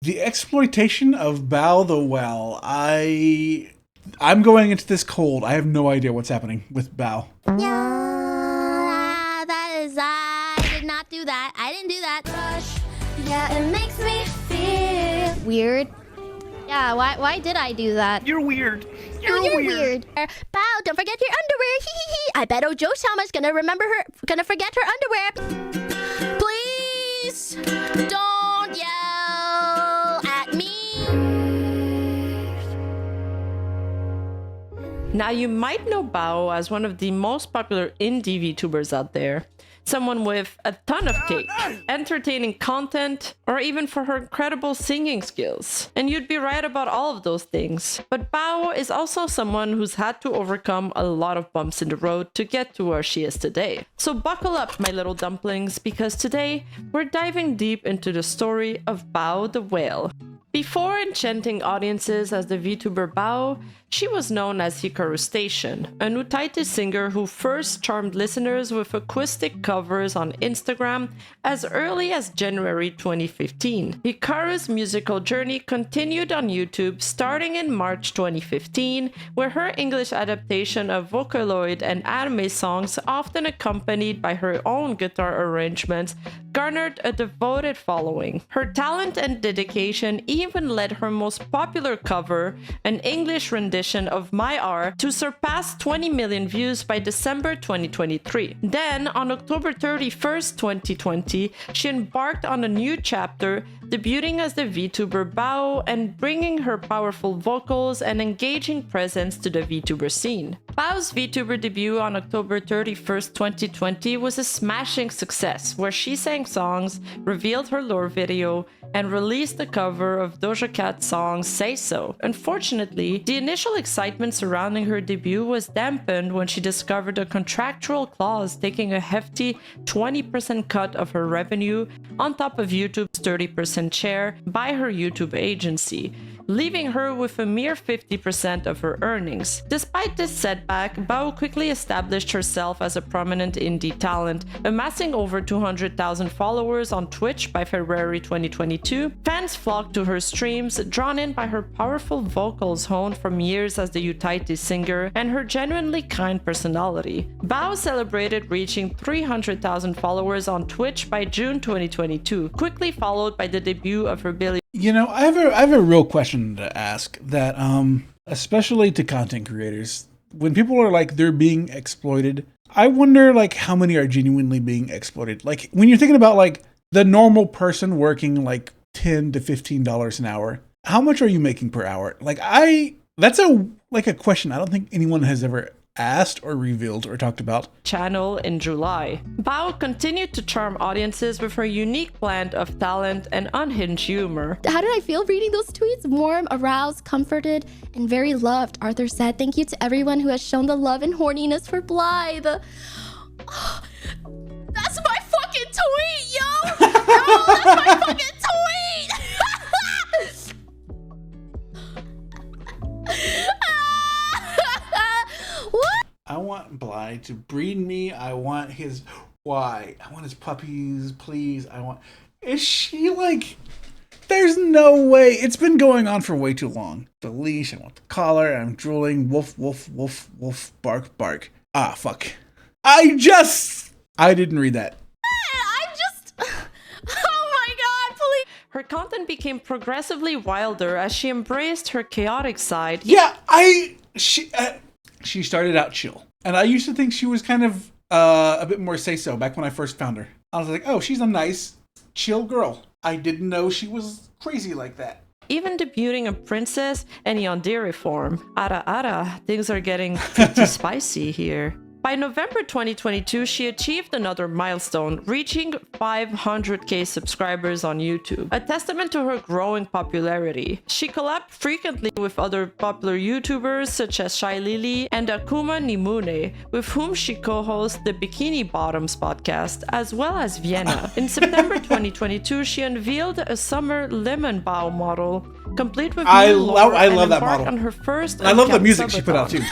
The exploitation of Bao the Well. I'm going into this cold. I have no idea what's happening with Bao. Yeah, I did not do that. I didn't do that. Rush. Yeah, it makes me feel weird. Yeah, why did I do that? You're weird. You're weird. Bow, don't forget your underwear. Hee hee hee. I bet Ojo Shama's gonna forget her underwear. Please don't yell at me. Now, you might know Bao as one of the most popular indie VTubers out there. Someone with a ton of cake, entertaining content, or even for her incredible singing skills. And you'd be right about all of those things. But Bao is also someone who's had to overcome a lot of bumps in the road to get to where she is today. So buckle up, my little dumplings, because today we're diving deep into the story of Bao the Whale. Before enchanting audiences as the VTuber Bao, she was known as Hikaru Station, an Utaite singer who first charmed listeners with acoustic covers on Instagram as early as January 2015. Hikaru's musical journey continued on YouTube starting in March 2015, where her English adaptation of Vocaloid and anime songs, often accompanied by her own guitar arrangements, garnered a devoted following. Her talent and dedication even led her most popular cover, an English rendition of My R, to surpass 20 million views by December 2023. Then, on October 31st, 2020, she embarked on a new chapter, debuting as the VTuber Bao and bringing her powerful vocals and engaging presence to the VTuber scene. Bao's VTuber debut on October 31st, 2020 was a smashing success, where she sang songs, revealed her lore video, and released a cover of Doja Cat's song Say So. Unfortunately, the initial excitement surrounding her debut was dampened when she discovered a contractual clause taking a hefty 20% cut of her revenue on top of YouTube's 30% share by her YouTube agency, leaving her with a mere 50% of her earnings. Despite this setback, Bao quickly established herself as a prominent indie talent, amassing over 200,000 followers on Twitch by February 2022. Fans flocked to her streams, drawn in by her powerful vocals honed from years as the Utaite singer and her genuinely kind personality. Bao celebrated reaching 300,000 followers on Twitch by June 2022, quickly followed by the debut of her Billy. You know, I have a real question to ask that, especially to content creators. When people are like, they're being exploited, I wonder like how many are genuinely being exploited. Like when you're thinking about like the normal person working like $10 to $15 an hour, how much are you making per hour? Like that's a question I don't think anyone has ever asked or revealed or talked about. Channel in July. Bao continued to charm audiences with her unique blend of talent and unhinged humor. How did I feel reading those tweets? Warm, aroused, comforted, and very loved, Arthur said. Thank you to everyone who has shown the love and horniness for Blythe. Oh, that's my fucking tweet, yo! Yo, that's my fucking tweet! What? I want Bly to breed me. I want his puppies, please. Is she like, there's no way. It's been going on for way too long. The leash, I want the collar, I'm drooling. Woof, woof, woof, woof, bark, bark. Ah, fuck. I didn't read that. Oh my god, please. Her content became progressively wilder as she embraced her chaotic side. Yeah, she started out chill. And I used to think she was kind of a bit more say-so back when I first found her. I was like, oh, she's a nice, chill girl. I didn't know she was crazy like that. Even debuting a princess and yandere form. Ara, things are getting pretty spicy here. By November 2022, she achieved another milestone, reaching 500k subscribers on YouTube, a testament to her growing popularity. She collabed frequently with other popular YouTubers such as Shy Lily and Akuma Nimune, with whom she co-hosts the Bikini Bottoms podcast, as well as Vienna. In September 2022, she unveiled a summer lemon bow model, complete with I new lore, love and that embarked model. on her first. I love the uncapped music she put out subathon. too.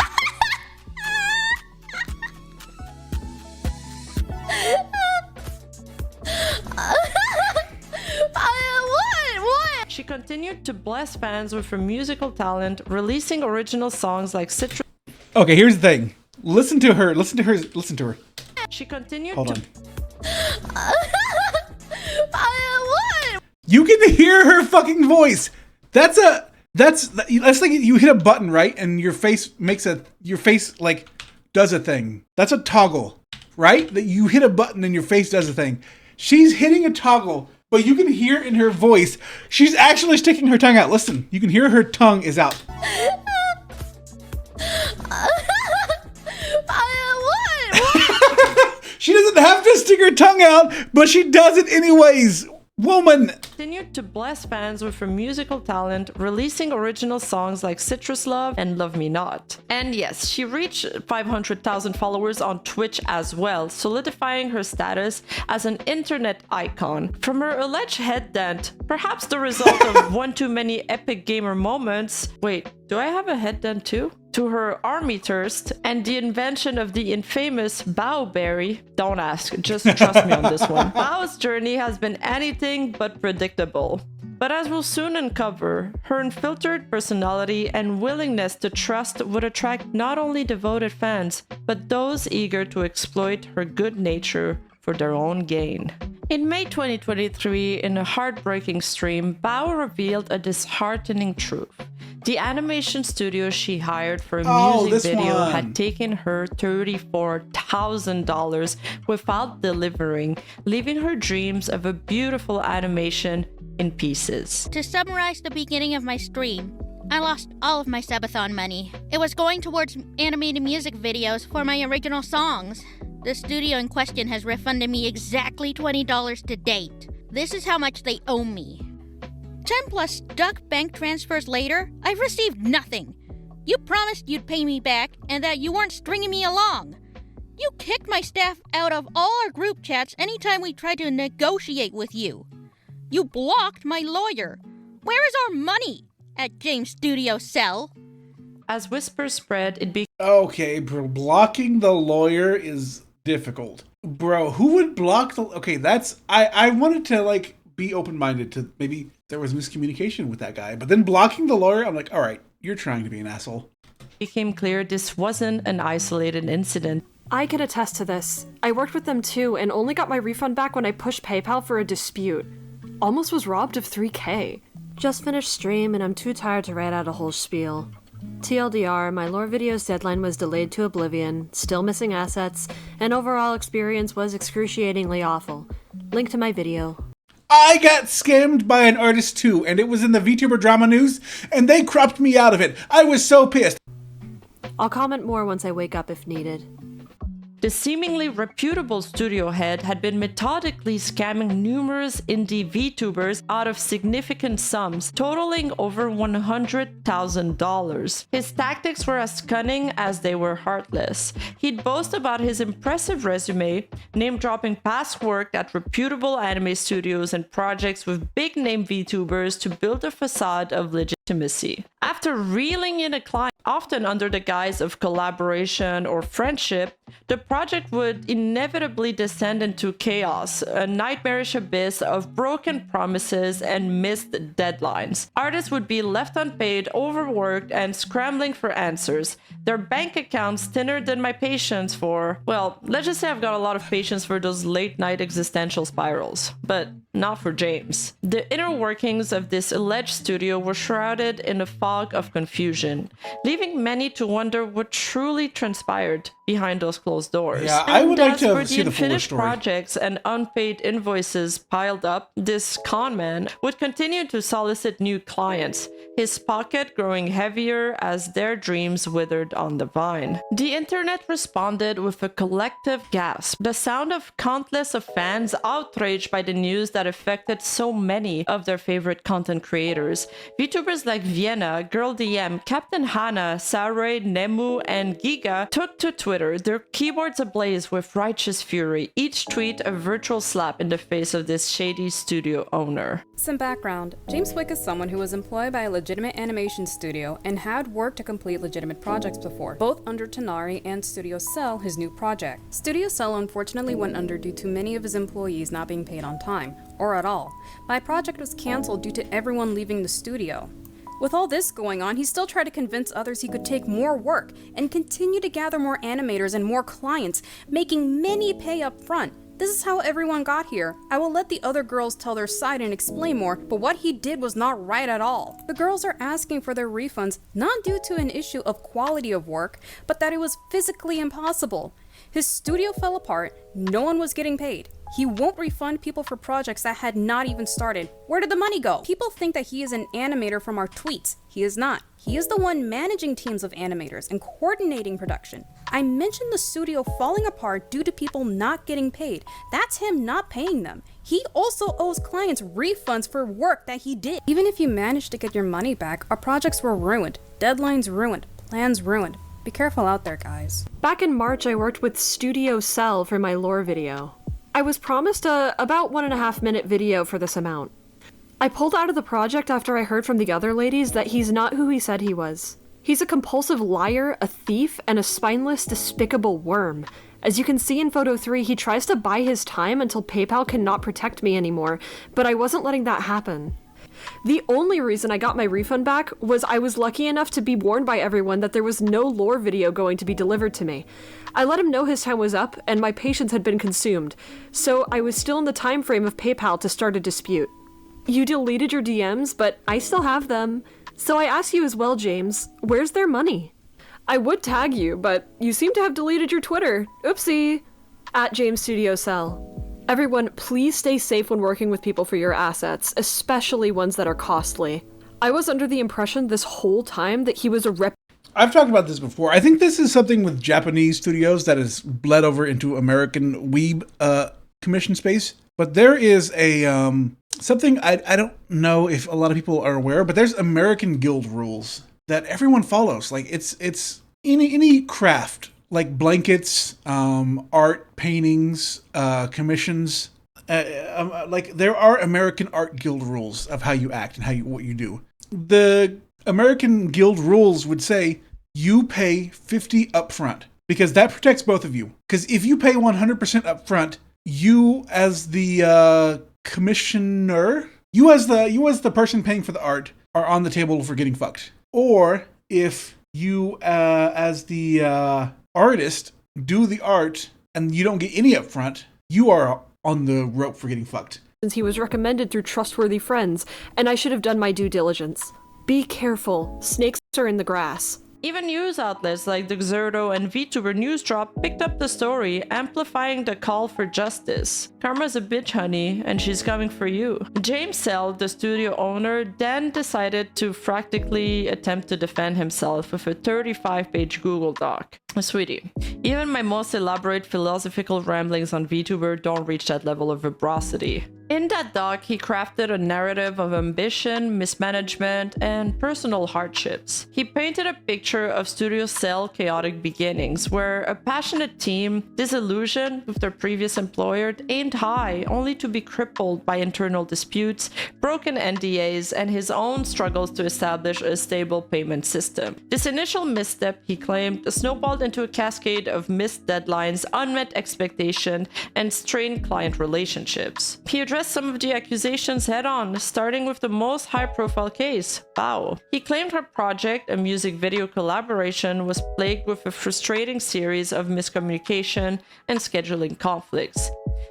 What? She continued to bless fans with her musical talent, releasing original songs like Citrus. Okay, here's the thing. Listen to her. Listen to her. Listen to her. She continued Hold to on. What? You can hear her fucking voice. That's like you hit a button, right? And your face like does a thing. That's a toggle, right? That you hit a button and your face does a thing. She's hitting a toggle, but you can hear in her voice, she's actually sticking her tongue out. Listen, you can hear her tongue is out. She doesn't have to stick her tongue out, but she does it anyways. Woman. Continued to bless fans with her musical talent, releasing original songs like Citrus Love and Love Me Not. And yes, she reached 500,000 followers on Twitch as well, solidifying her status as an internet icon. From her alleged head dent, perhaps the result of one too many epic gamer moments. Wait, do I have a head dent too? To her army thirst and the invention of the infamous Bao Berry. Don't ask, just trust me on this one. Bao's journey has been anything but predictable. But as we'll soon uncover, her unfiltered personality and willingness to trust would attract not only devoted fans, but those eager to exploit her good nature for their own gain. In May 2023, in a heartbreaking stream, Bao revealed a disheartening truth. The animation studio she hired for a music video had taken her $34,000 without delivering, leaving her dreams of a beautiful animation in pieces. To summarize the beginning of my stream, I lost all of my Sabathon money. It was going towards animated music videos for my original songs. The studio in question has refunded me exactly $20 to date. This is how much they owe me. 10 plus stuck bank transfers later, I've received nothing. You promised you'd pay me back and that you weren't stringing me along. You kicked my staff out of all our group chats anytime we tried to negotiate with you. You blocked my lawyer. Where is our money? At James Studio Cell. As whispers spread, it became Okay, bro, blocking the lawyer is difficult. Bro, who would block the... Okay, that's... I wanted to, like, be open-minded to maybe there was miscommunication with that guy. But then blocking the lawyer, I'm like, all right, you're trying to be an asshole. became clear this wasn't an isolated incident. I can attest to this. I worked with them too and only got my refund back when I pushed PayPal for a dispute. Almost was robbed of $3K. Just finished stream and I'm too tired to write out a whole spiel. TLDR, my lore video's deadline was delayed to oblivion, still missing assets, and overall experience was excruciatingly awful. Link to my video. I got scammed by an artist too, and it was in the VTuber drama news, and they cropped me out of it. I was so pissed. I'll comment more once I wake up if needed. The seemingly reputable studio head had been methodically scamming numerous indie VTubers out of significant sums, totaling over $100,000. His tactics were as cunning as they were heartless. He'd boast about his impressive resume, name-dropping past work at reputable anime studios and projects with big-name VTubers to build a facade of legitimacy. After reeling in a client, often under the guise of collaboration or friendship, the project would inevitably descend into chaos, a nightmarish abyss of broken promises and missed deadlines. Artists would be left unpaid, overworked, and scrambling for answers. Their bank accounts thinner than my patience for, well, let's just say I've got a lot of patience for those late-night existential spirals. But not for James. The inner workings of this alleged studio were shrouded in a fog of confusion, leaving many to wonder what truly transpired behind those closed doors. Yeah, I would like to for see the the fuller unfinished story. projects and unpaid invoices piled up, this con man would continue to solicit new clients, his pocket growing heavier as their dreams withered on the vine. The internet responded with a collective gasp, the sound of countless of fans outraged by the news that affected so many of their favorite content creators. VTubers like Vienna, Girl DM, Captain Hana, Saray, Nemu, and Giga took to Twitter Twitter, their keyboards ablaze with righteous fury, each tweet a virtual slap in the face of this shady studio owner. Some background. James Wick is someone who was employed by a legitimate animation studio and had worked to complete legitimate projects before, both under Tonari and Studio Cell, his new project. Studio Cell unfortunately went under due to many of his employees not being paid on time, or at all. My project was cancelled due to everyone leaving the studio. With all this going on, he still tried to convince others he could take more work and continue to gather more animators and more clients, making many pay up front. This is how everyone got here. I will let the other girls tell their side and explain more, but what he did was not right at all. The girls are asking for their refunds not due to an issue of quality of work, but that it was physically impossible. His studio fell apart, no one was getting paid. He won't refund people for projects that had not even started. Where did the money go? People think that he is an animator from our tweets. He is not. He is the one managing teams of animators and coordinating production. I mentioned the studio falling apart due to people not getting paid. That's him not paying them. He also owes clients refunds for work that he did. Even if you managed to get your money back, our projects were ruined, deadlines ruined, plans ruined. Be careful out there, guys. Back in March, I worked with Studio Cell for my lore video. I was promised a about 1.5 minute video for this amount. I pulled out of the project after I heard from the other ladies that he's not who he said he was. He's a compulsive liar, a thief, and a spineless, despicable worm. As you can see in photo 3, he tries to buy his time until PayPal cannot protect me anymore, but I wasn't letting that happen. The only reason I got my refund back was I was lucky enough to be warned by everyone that there was no lore video going to be delivered to me. I let him know his time was up and my patience had been consumed, so I was still in the time frame of PayPal to start a dispute. You deleted your DMs, but I still have them. So I ask you as well, James, where's their money? I would tag you, but you seem to have deleted your Twitter. Oopsie. @JamesStudioCell. Everyone, please stay safe when working with people for your assets, especially ones that are costly. I was under the impression this whole time that he was a I've talked about this before. I think this is something with Japanese studios that has bled over into American weeb commission space. But there is a something I don't know if a lot of people are aware, but there's American guild rules that everyone follows. Like it's any craft, like blankets, art, paintings, commissions. Like there are American art guild rules of how you act and what you do. The American guild rules would say you pay 50 upfront because that protects both of you. Because if you pay 100% upfront, you as the commissioner, you as the person paying for the art are on the table for getting fucked. Or if you as the artist do the art and you don't get any upfront, you are on the rope for getting fucked. Since he was recommended through trustworthy friends, and I should have done my due diligence. Be careful, snakes are in the grass. Even news outlets like the Xerdo and VTuber News Drop picked up the story, amplifying the call for justice. Karma's a bitch, honey, and she's coming for you. James Cell, the studio owner, then decided to practically attempt to defend himself with a 35-page Google Doc. Sweetie, even my most elaborate philosophical ramblings on VTuber don't reach that level of veracity. In that doc, he crafted a narrative of ambition, mismanagement, and personal hardships. He painted a picture of Studio Cell chaotic beginnings, where a passionate team, disillusioned with their previous employer, aimed high, only to be crippled by internal disputes, broken NDAs, and his own struggles to establish a stable payment system. This initial misstep, he claimed, snowballed into a cascade of missed deadlines, unmet expectation, and strained client relationships. He addressed some of the accusations head-on, starting with the most high-profile case, Bao. He claimed her project, a music video collaboration, was plagued with a frustrating series of miscommunication and scheduling conflicts.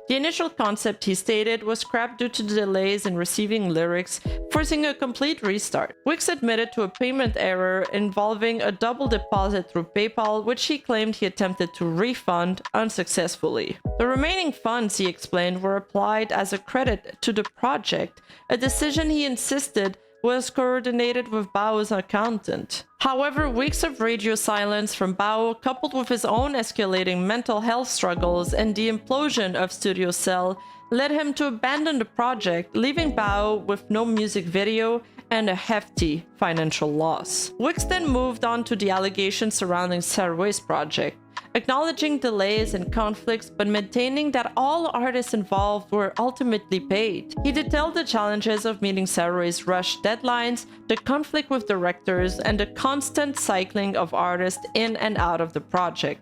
The initial concept, he stated, was scrapped due to delays in receiving lyrics, forcing a complete restart. Wix admitted to a payment error involving a double deposit through PayPal, which he claimed he attempted to refund unsuccessfully. The remaining funds, he explained, were applied as a credit to the project, a decision he insisted was coordinated with Bao's accountant. However, weeks of radio silence from Bao, coupled with his own escalating mental health struggles and the implosion of Studio Cell, led him to abandon the project, leaving Bao with no music video and a hefty financial loss. Wix then moved on to the allegations surrounding Sarway's project, acknowledging delays and conflicts but maintaining that all artists involved were ultimately paid. He detailed the challenges of meeting Sarui's rushed deadlines, the conflict with directors, and the constant cycling of artists in and out of the project.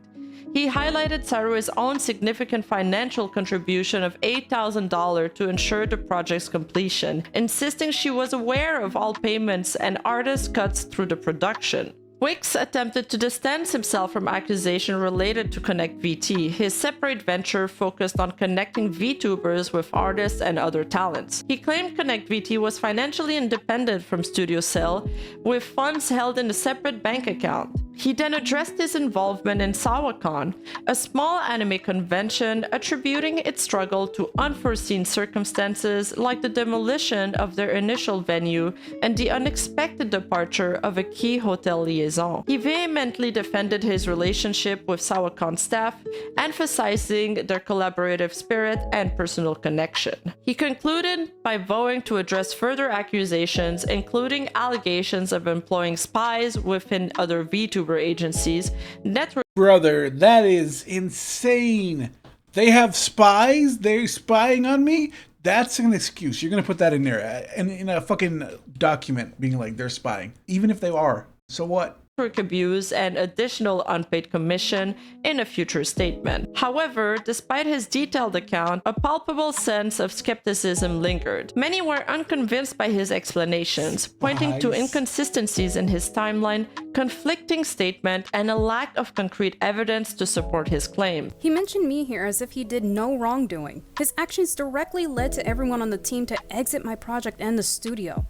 He highlighted Sarui's own significant financial contribution of $8,000 to ensure the project's completion, insisting she was aware of all payments and artist cuts through the production. Wicks attempted to distance himself from accusation related to Connect VT, his separate venture focused on connecting VTubers with artists and other talents. He claimed Connect VT was financially independent from Studio Cell, with funds held in a separate bank account. He then addressed his involvement in SawaCon, a small anime convention, attributing its struggle to unforeseen circumstances like the demolition of their initial venue and the unexpected departure of a key hotel liaison. He vehemently defended his relationship with SawaCon staff, emphasizing their collaborative spirit and personal connection. He concluded by vowing to address further accusations, including allegations of employing spies within other VTuber agencies, network. Brother, that is insane. They have spies? They're spying on me? That's an excuse. You're going to put that in there in a fucking document being like they're spying. Even if they are. So what? Abuse and additional unpaid commission in a future statement. However, despite his detailed account, a palpable sense of skepticism lingered. Many were unconvinced by his explanations, pointing to inconsistencies in his timeline, conflicting statement, and a lack of concrete evidence to support his claim. He mentioned me here as if he did no wrongdoing. His actions directly led to everyone on the team to exit my project and the studio.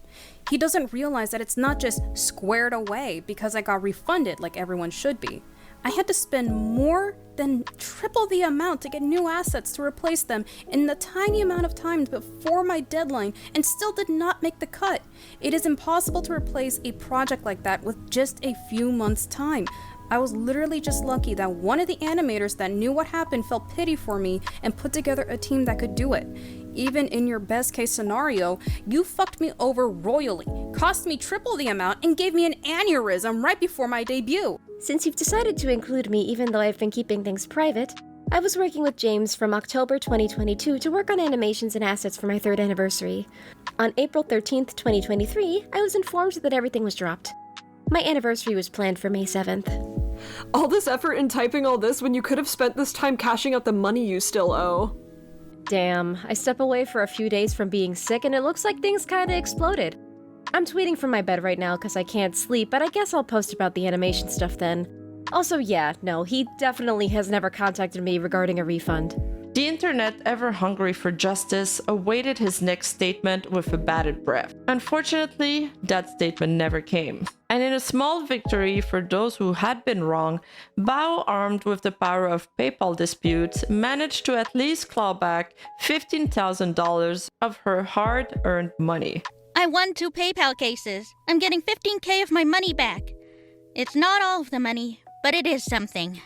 He doesn't realize that it's not just squared away because I got refunded like everyone should be. I had to spend more than triple the amount to get new assets to replace them in the tiny amount of time before my deadline and still did not make the cut. It is impossible to replace a project like that with just a few months' time. I was literally just lucky that one of the animators that knew what happened felt pity for me and put together a team that could do it. Even in your best case scenario, you fucked me over royally, cost me triple the amount, and gave me an aneurysm right before my debut. Since you've decided to include me even though I've been keeping things private, I was working with James from October 2022 to work on animations and assets for my 3rd anniversary. On April 13th, 2023, I was informed that everything was dropped. My anniversary was planned for May 7th. All this effort in typing all this when you could have spent this time cashing out the money you still owe. Damn, I step away for a few days from being sick and it looks like things kinda exploded. I'm tweeting from my bed right now because I can't sleep, but I guess I'll post about the animation stuff then. Also, yeah, no, he definitely has never contacted me regarding a refund. The internet, ever hungry for justice, awaited his next statement with a bated breath. Unfortunately, that statement never came. And in a small victory for those who had been wrong, Bao, armed with the power of PayPal disputes, managed to at least claw back $15,000 of her hard-earned money. I won 2 PayPal cases. I'm getting $15K of my money back. It's not all of the money, but it is something.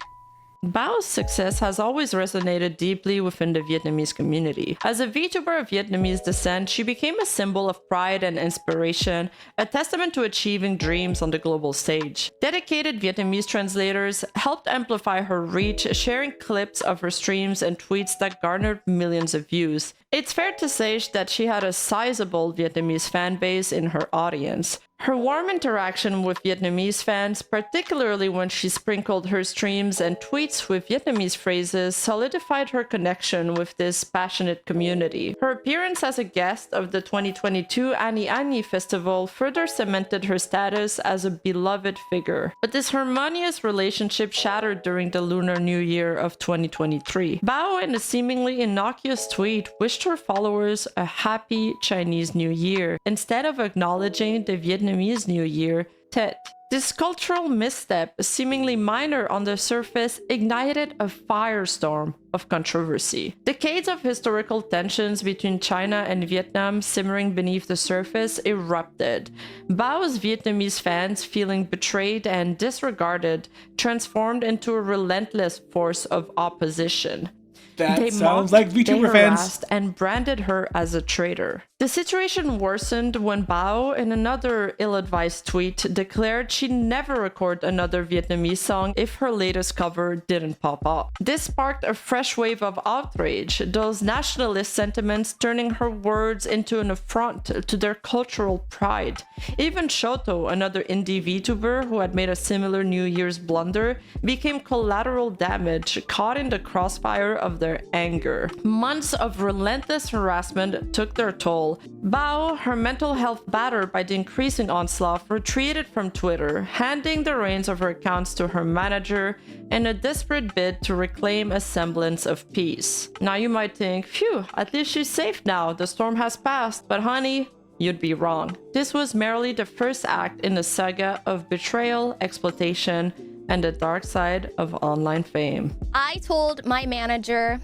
Bao's success has always resonated deeply within the Vietnamese community. As a VTuber of Vietnamese descent, she became a symbol of pride and inspiration, a testament to achieving dreams on the global stage. Dedicated Vietnamese translators helped amplify her reach, sharing clips of her streams and tweets that garnered millions of views. It's fair to say that she had a sizable Vietnamese fan base in her audience. Her warm interaction with Vietnamese fans, particularly when she sprinkled her streams and tweets with Vietnamese phrases, solidified her connection with this passionate community. Her appearance as a guest of the 2022 Ani Ani Festival further cemented her status as a beloved figure. But this harmonious relationship shattered during the Lunar New Year of 2023. Bao, in a seemingly innocuous tweet, wished her followers a happy Chinese New Year, instead of acknowledging the Vietnamese New Year, Tet. This cultural misstep, seemingly minor on the surface, ignited a firestorm of controversy. Decades of historical tensions between China and Vietnam simmering beneath the surface erupted. Bao's Vietnamese fans, feeling betrayed and disregarded, transformed into a relentless force of opposition. That They sounds mocked, like they VTuber fans. harassed, and branded her as a traitor. The situation worsened when Bao, in another ill-advised tweet, declared she'd never record another Vietnamese song if her latest cover didn't pop up. This sparked a fresh wave of outrage, those nationalist sentiments turning her words into an affront to their cultural pride. Even Shoto, another indie VTuber who had made a similar New Year's blunder, became collateral damage, caught in the crossfire of their anger. Months of relentless harassment took their toll. Bao, her mental health battered by the increasing onslaught, retreated from Twitter, handing the reins of her accounts to her manager in a desperate bid to reclaim a semblance of peace. Now you might think, phew, at least she's safe now, the storm has passed, but honey, you'd be wrong. This was merely the first act in the saga of betrayal, exploitation, and the dark side of online fame. I told my manager,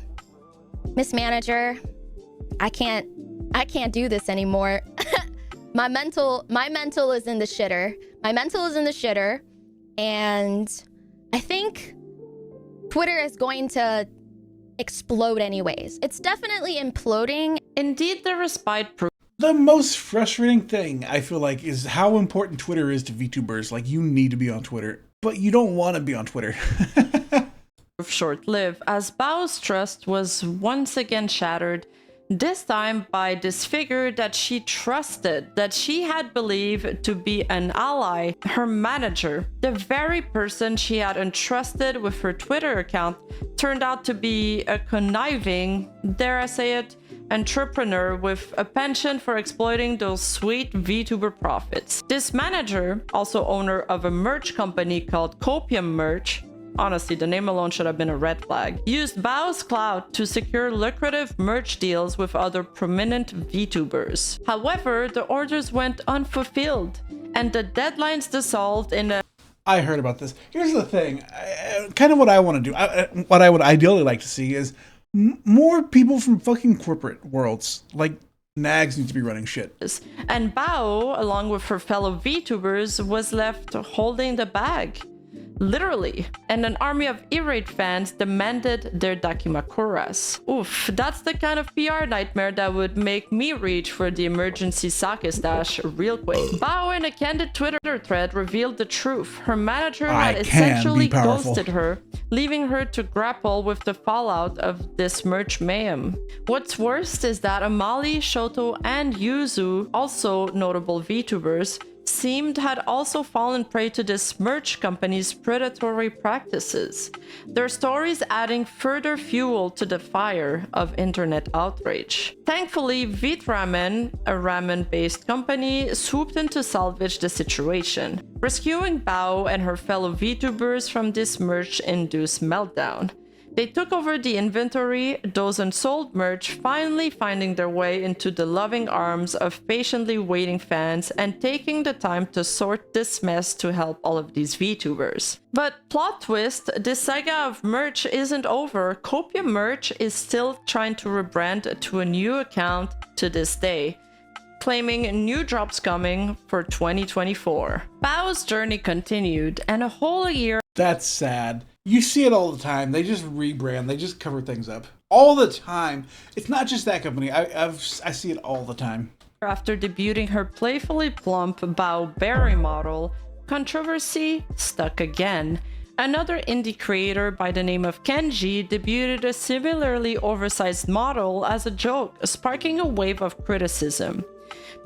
Miss Manager, I can't do this anymore. my mental is in the shitter. My mental is in the shitter, and I think Twitter is going to explode anyways. It's definitely imploding. Indeed, the respite proved The most frustrating thing, I feel like, is how important Twitter is to VTubers. Like, you need to be on Twitter, but you don't want to be on Twitter. short-lived, as Bao's trust was once again shattered, this time by this figure that she trusted, that she had believed to be an ally, her manager. The very person she had entrusted with her Twitter account turned out to be a conniving, dare I say it, entrepreneur with a penchant for exploiting those sweet VTuber profits. This manager, also owner of a merch company called Copium Merch, honestly, the name alone should have been a red flag, used Bao's clout to secure lucrative merch deals with other prominent VTubers. However, the orders went unfulfilled, and the deadlines dissolved in a I heard about this. Here's the thing. Kind of what I want to do, what I would ideally like to see is more people from fucking corporate worlds. Like, Nags need to be running shit. and Bao, along with her fellow VTubers, was left holding the bag. Literally. And an army of irate fans demanded their dakimakuras. Oof, that's the kind of PR nightmare that would make me reach for the emergency sake stash real quick. Bao, in a candid Twitter thread, revealed the truth. Her manager had essentially ghosted her, leaving her to grapple with the fallout of this merch mayhem. What's worst is that Amali, Shoto, and Yuzu, also notable VTubers, had also fallen prey to this merch company's predatory practices, their stories adding further fuel to the fire of internet outrage. Thankfully, Vitramen, a ramen-based company, swooped in to salvage the situation, rescuing Bao and her fellow VTubers from this merch-induced meltdown. They took over the inventory, those unsold merch finally finding their way into the loving arms of patiently waiting fans and taking the time to sort this mess to help all of these VTubers. But plot twist, this saga of merch isn't over. Copium Merch is still trying to rebrand to a new account to this day, claiming new drops coming for 2024. Bao's journey continued, and a whole year. That's sad. You see it all the time. They just rebrand. They just cover things up all the time. It's not just that company. I see it all the time. After debuting her playfully plump Bao Berry model, controversy stuck again. Another indie creator by the name of Kenji debuted a similarly oversized model as a joke, sparking a wave of criticism.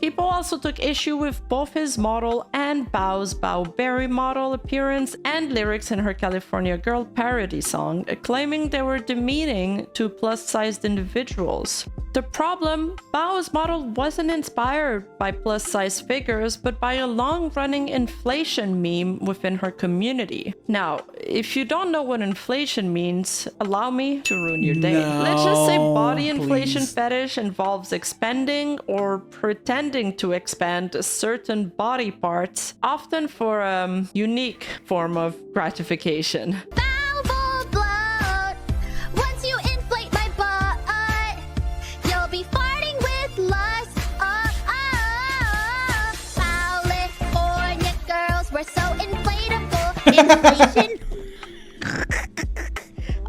People also took issue with both his model and Bao's Bao Berry model appearance and lyrics in her California Girl parody song, claiming they were demeaning to plus-sized individuals. The problem, Bao's model wasn't inspired by plus-sized figures, but by a long-running inflation meme within her community. Now, if you don't know what inflation means, allow me to ruin your day. Let's just say body inflation fetish involves expending or pretending to expand certain body parts, often for a unique form of gratification. Inflation.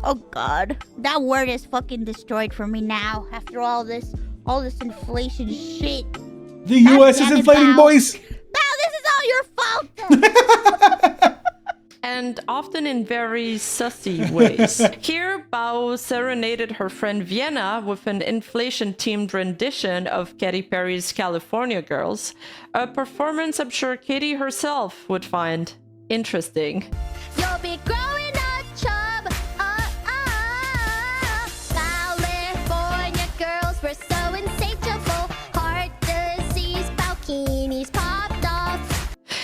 Oh god, that word is fucking destroyed for me now. After all this inflation shit. The U.S. is damn it, inflating, Bao. boys. Bao, this is all your fault. And often in very sussy ways. Here, Bao serenaded her friend Vienna with an inflation-themed rendition of Katy Perry's California Girls, a performance I'm sure Katy herself would find interesting. You'll be growing up, chub. California girls were so insatiable. Heart disease, bikinis popped off.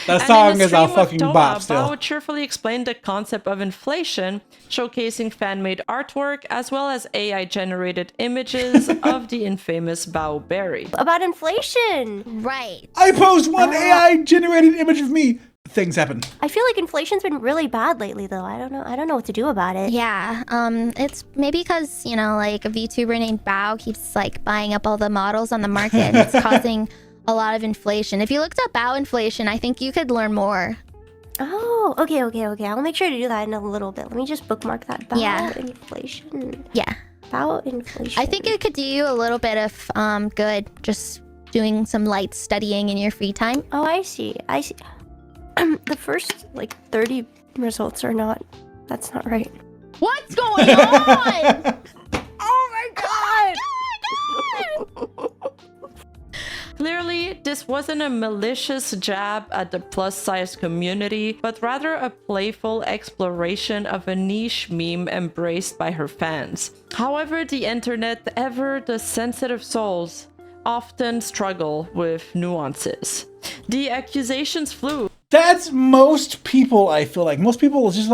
That And song in the is a stream of fucking Toma, bop still. Bao cheerfully explained the concept of inflation, showcasing fan-made artwork as well as AI-generated images of the infamous Bao berry. About inflation. Right. I post one AI-generated image of me. Things happen. I feel like inflation's been really bad lately, though. I don't know what to do about it. Yeah, it's maybe because, you know, like a VTuber named Bao keeps like buying up all the models on the market. It's causing a lot of inflation. If you looked up Bao inflation, I think you could learn more. Oh, okay. I'll make sure to do that in a little bit. Let me just bookmark that. Bao Yeah. inflation. Yeah. Bao inflation. I think it could do you a little bit of good just doing some light studying in your free time. Oh, I see. The first, 30 results are not... That's not right. What's going on? Oh my god! Clearly, this wasn't a malicious jab at the plus-size community, but rather a playful exploration of a niche meme embraced by her fans. However, the internet, ever the sensitive souls, often struggle with nuances. The accusations flew. That's most people, I feel like. Most people just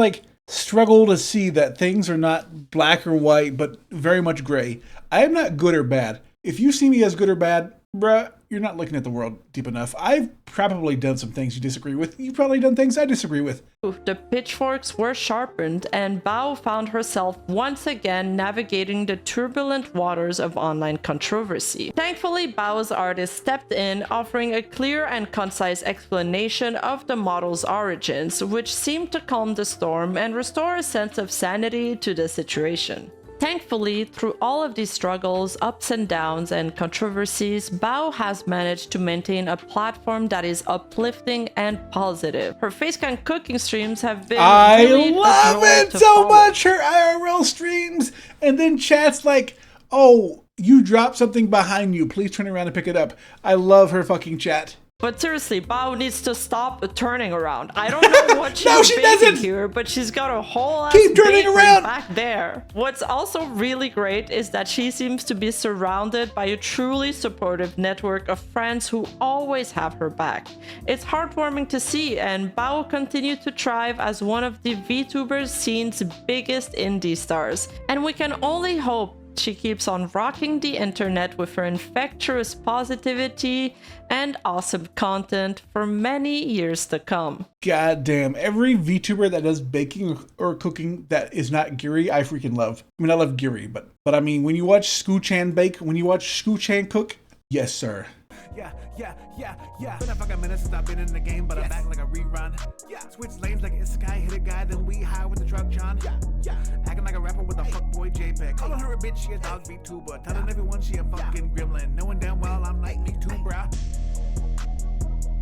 struggle to see that things are not black or white, but very much gray. I am not good or bad. If you see me as good or bad, bruh, you're not looking at the world deep enough. I've probably done some things you disagree with. You've probably done things I disagree with. The pitchforks were sharpened, and Bao found herself once again navigating the turbulent waters of online controversy. Thankfully, Bao's artist stepped in, offering a clear and concise explanation of the model's origins, which seemed to calm the storm and restore a sense of sanity to the situation. Thankfully, through all of these struggles, ups and downs, and controversies, Bao has managed to maintain a platform that is uplifting and positive. Her facecam cooking streams have been I really a love joy it to so follow. much, her IRL streams. And then chat's like, oh, you dropped something behind you. Please turn around and pick it up. I love her fucking chat. But seriously, Bao needs to stop turning around. I don't know what she's No, she baking doesn't. here, but she's got a whole ass Keep turning bakery around. back there. What's also really great is that she seems to be surrounded by a truly supportive network of friends who always have her back. It's heartwarming to see, and Bao continued to thrive as one of the VTuber scene's biggest indie stars. And we can only hope she keeps on rocking the internet with her infectious positivity and awesome content for many years to come. God damn. Every VTuber that does baking or cooking that is not Giri, I freaking love. I mean, I love Giri, but I mean, when you watch Scoo-chan bake, when you watch Scoo-chan cook, yes, sir. Yeah. Been a fucking minute since I've been in the game, but I'm back like a rerun. Yeah. Switch lanes like it's Sky, hit a guy, then we high with the truck, John. Yeah. Acting like a rapper with a fuckboy JPEG. Calling her a bitch, she a dog VTuber. Telling everyone she a fucking grim